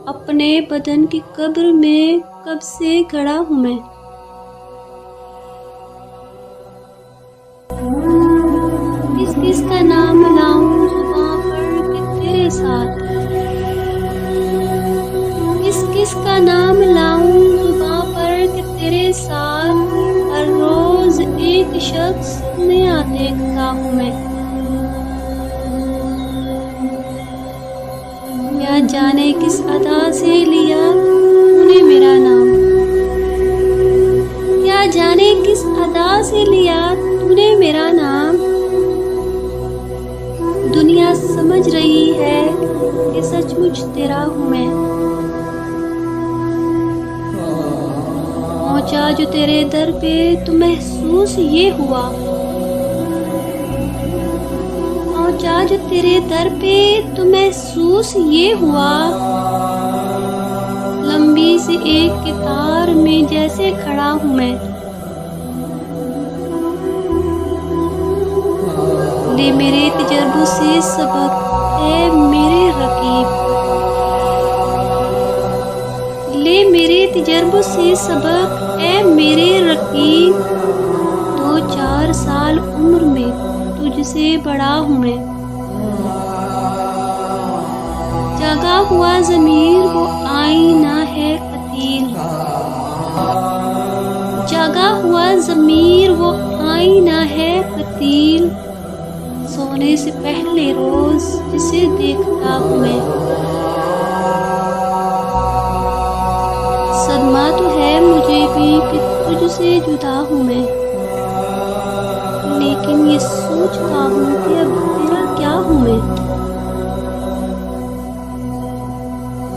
अपने बदन की कब्र में कब से खड़ा हूँ मैं। किस किस का नाम लाऊं जुबां पर कि तेरे साथ, किस किस का नाम लाऊं जुबां पर कि तेरे साथ। हर रोज एक शख्स नया देखता हूँ मैं। क्या जाने किस अदा से लिया तूने मेरा नाम, क्या जाने किस अदा से लिया तूने मेरा नाम। दुनिया समझ रही है कि सचमुच तेरा हूँ मैं। पहुंचा जो तेरे दर पे तो महसूस ये हुआ, पहुंचा जो तेरे दर पे तो महसूस ये हुआ। लंबी सी एक कितार में जैसे खड़ा हूँ मैं। ले मेरे तजर्बों से सबक है मेरे रकीब, ले मेरे तजर्बों से सबक है मेरे रकीब। 2-4 साल उम्र में तुझसे बड़ा हूँ मैं। जगा हुआ ज़मीर वो आईना है कतील, जगा हुआ ज़मीर वो आईना है कतील। सोने से पहले रोज जिसे देखता हूँ मैं। सदमा तो है मुझे भी कि तुझसे जुदा हूँ मैं, लेकिन ये सोचता हूँ